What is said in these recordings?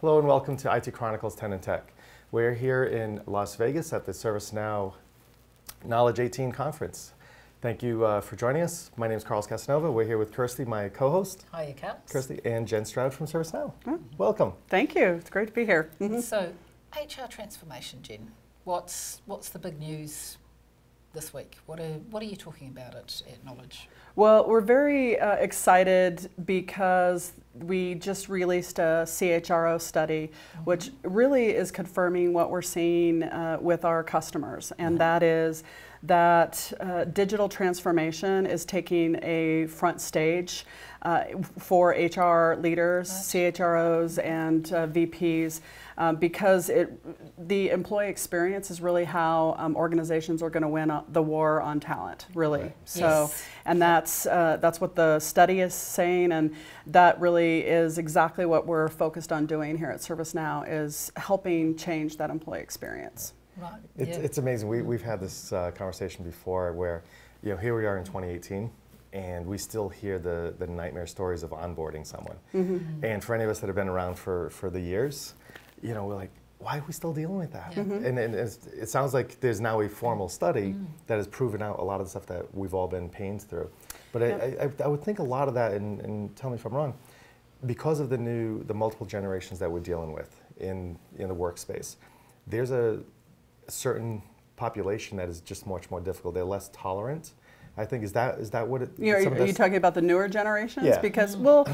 Hello and welcome to IT Chronicles 10 and Tech. We're here in Las Vegas at the ServiceNow Knowledge 18 conference. Thank you for joining us. My name is Carlos Casanova. We're here with Kirsty, my co-host. Hiya, Caps. Kirsty and Jen Stroud from ServiceNow. Welcome. Thank you. It's great to be here. So, HR transformation, Jen. What's the big news this week? What are you talking about at Knowledge? Well, we're very excited because we just released a CHRO study, which really is confirming what we're seeing with our customers, and that is that digital transformation is taking a front stage for HR leaders, CHROs, and VPs. Because the employee experience is really how organizations are going to win the war on talent, really. Right. So, and that's what the study is saying, and that really is exactly what we're focused on doing here at ServiceNow, is helping change that employee experience. Right. It's amazing. We've had this conversation before where, here we are in 2018. And we still hear the nightmare stories of onboarding someone. And for any of us that have been around for the years, we're like, why are we still dealing with that? And it sounds like there's now a formal study that has proven out a lot of the stuff that we've all been pained through. But I would think a lot of that, and tell me if I'm wrong, because of the multiple generations that we're dealing with in the workspace, there's a certain population that is just much more difficult. They're less tolerant. I think, is that what it is? Are you talking about the newer generations? Yeah. Because, well,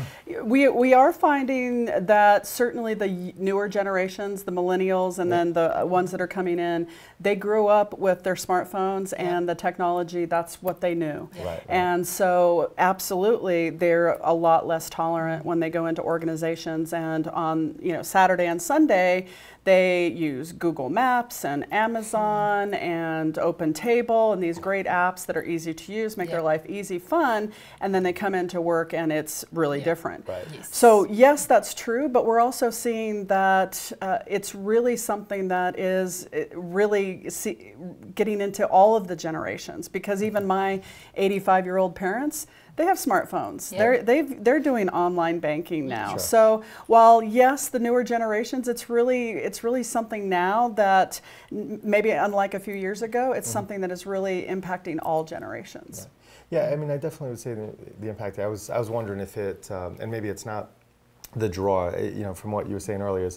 we are finding that certainly the newer generations, the millennials, and then the ones that are coming in, they grew up with their smartphones and the technology. That's what they knew. Right. And so absolutely they're a lot less tolerant when they go into organizations, and on Saturday and Sunday they use Google Maps and Amazon and OpenTable and these great apps that are easy to use, make their life easy, fun, and then they come into work and it's really different. Right. So yes, that's true, but we're also seeing that it's really something that is really getting into all of the generations, because even my 85-year-old parents, they have smartphones. They're doing online banking now. So while yes, the newer generations, it's really something now that maybe unlike a few years ago, it's something that is really impacting all generations. Yeah, I mean, I definitely would say the impact. I was wondering if it, and maybe it's not the draw, from what you were saying earlier,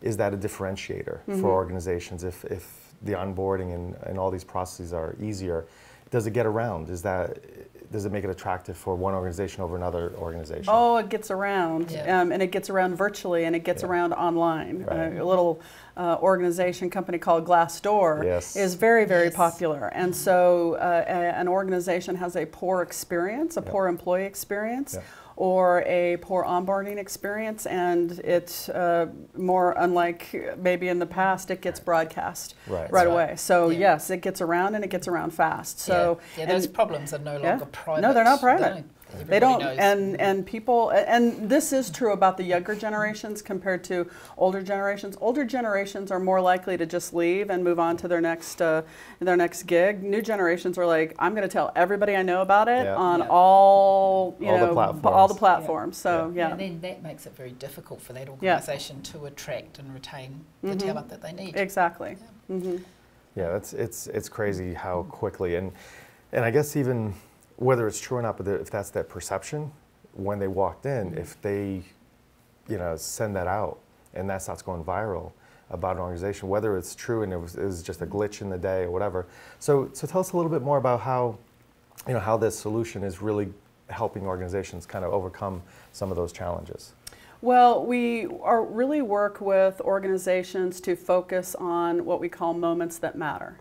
is that a differentiator for organizations? If the onboarding and all these processes are easier, does it get around? Does it make it attractive for one organization over another organization? Oh, it gets around, and it gets around virtually, and it gets around online. Right. A little company called Glassdoor is very, very popular. And so an organization has a poor experience, a poor employee experience, or a poor onboarding experience, and it's more unlike maybe in the past, it gets broadcast right away. So yes, it gets around, and it gets around fast. So those problems are no longer private. No, they're not private. They don't, knows. and people, and this is true about the younger generations compared to older generations. Older generations are more likely to just leave and move on to their next gig. New generations are like, I'm going to tell everybody I know about it on all the platforms. So and then that makes it very difficult for that organisation to attract and retain the talent that they need. Exactly. Yeah, it's crazy how quickly, and I guess even whether it's true or not, but if that's that perception, when they walked in, if they, send that out and that starts going viral about an organization, whether it's true and it was just a glitch in the day or whatever. So tell us a little bit more about how, how this solution is really helping organizations kind of overcome some of those challenges. Well, we really work with organizations to focus on what we call moments that matter.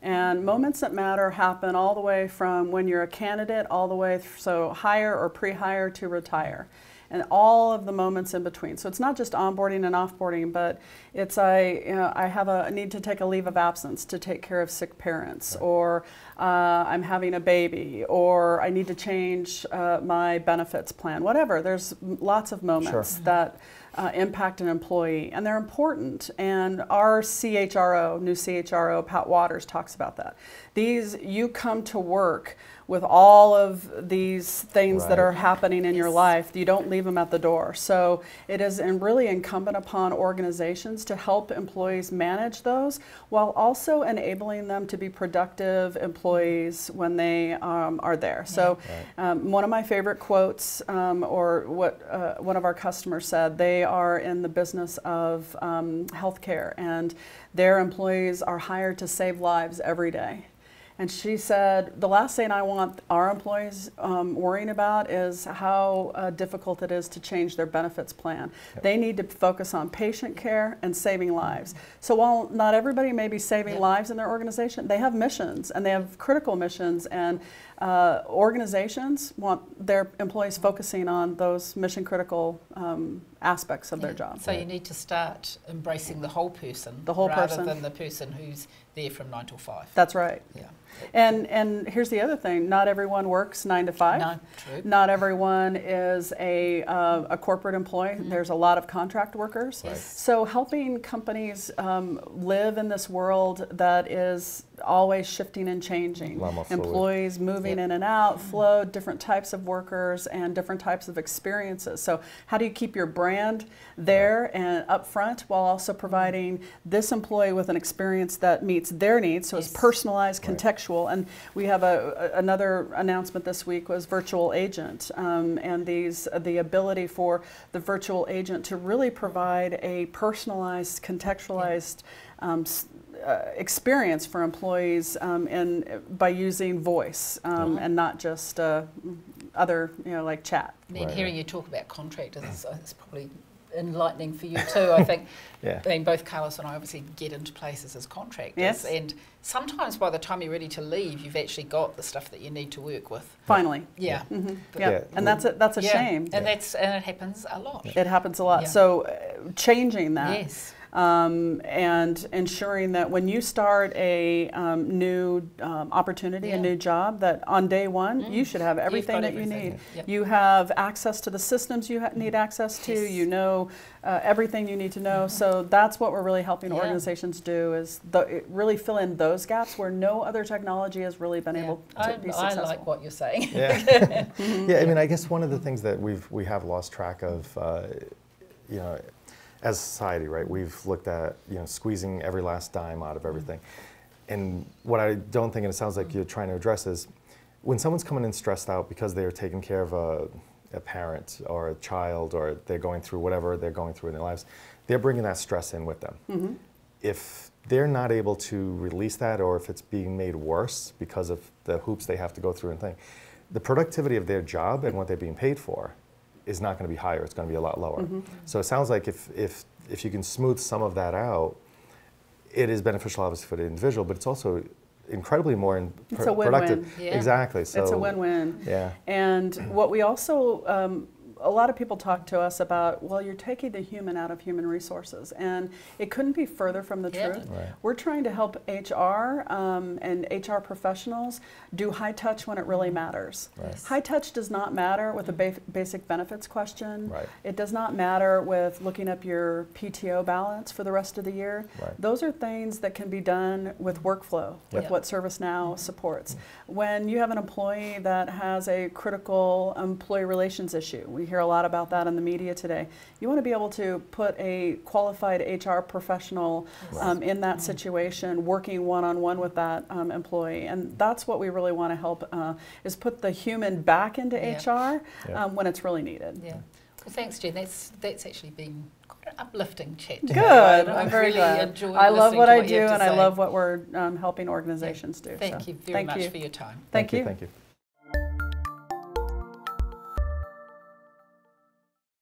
And moments that matter happen all the way from when you're a candidate all the way, so hire or pre-hire to retire. And all of the moments in between. So it's not just onboarding and offboarding, but it's I have a need to take a leave of absence to take care of sick parents, or I'm having a baby, or I need to change my benefits plan, whatever. There's lots of moments that impact an employee, and they're important. And our CHRO, new CHRO, Pat Waters, talks about that. You come to work with all of these things that are happening in your life. You don't leave them at the door. So it is really incumbent upon organizations to help employees manage those while also enabling them to be productive employees when they are there. So one of my favorite quotes, or what one of our customers said, they are in the business of healthcare, and their employees are hired to save lives every day. And she said, the last thing I want our employees worrying about is how difficult it is to change their benefits plan. They need to focus on patient care and saving lives. So while not everybody may be saving lives in their organization, they have missions, and they have critical missions, and organizations want their employees focusing on those mission critical aspects of their job. So you need to start embracing the whole person, rather than the person who's there from 9 till 5. That's right. Yeah. And here's the other thing: not everyone works 9 to 5. No, true. Not everyone is a corporate employee. There's a lot of contract workers. Yes. So helping companies live in this world that is always shifting and changing. Employees moving in and out, flow, different types of workers, and different types of experiences. So how do you keep your brand there and up front while also providing this employee with an experience that meets their needs, so it's personalized, contextual. And we have another announcement this week was virtual agent, and the ability for the virtual agent to really provide a personalized, contextualized experience for employees, by using voice and not just other, like chat. And hearing you talk about contractors, it's probably enlightening for you too. I think I mean, both Carlos and I obviously get into places as contractors, and sometimes by the time you're ready to leave, you've actually got the stuff that you need to work with. Finally. And that's a shame. And it happens a lot. It happens a lot. So changing that. And ensuring that when you start a new opportunity, a new job, that on day one, you should have everything that you need. You have access to the systems you need access to, you know everything you need to know. So that's what we're really helping organizations do, is really fill in those gaps where no other technology has really been able to be successful. I like what you're saying. I mean, I guess one of the things that we have lost track of, you know, as a society, right, we've looked at, squeezing every last dime out of everything. And what I don't think, and it sounds like you're trying to address, is when someone's coming in stressed out because they're taking care of a parent or a child, or they're going through whatever they're going through in their lives, they're bringing that stress in with them. If they're not able to release that, or if it's being made worse because of the hoops they have to go through and things, the productivity of their job and what they're being paid for is not going to be higher, it's going to be a lot lower. So it sounds like if you can smooth some of that out, it is beneficial obviously for the individual, but it's also incredibly more productive. Exactly. So it's a win-win. And what we also, a lot of people talk to us about, well, you're taking the human out of human resources, and it couldn't be further from the truth. We're trying to help HR and HR professionals do high touch when it really matters. High touch does not matter with a basic benefits question. It does not matter with looking up your PTO balance for the rest of the year. Those are things that can be done with workflow, with what ServiceNow supports. When you have an employee that has a critical employee relations issue, we hear a lot about that in the media today. You want to be able to put a qualified HR professional in that situation, working one-on-one with that employee. And that's what we really want to help, is put the human back into HR when it's really needed. Well, thanks, Jen. That's actually been quite an uplifting chat. Good. I'm very really glad. I love what I do, and I love what we're helping organizations do. Thank you very much for your time. Thank you. Thank you.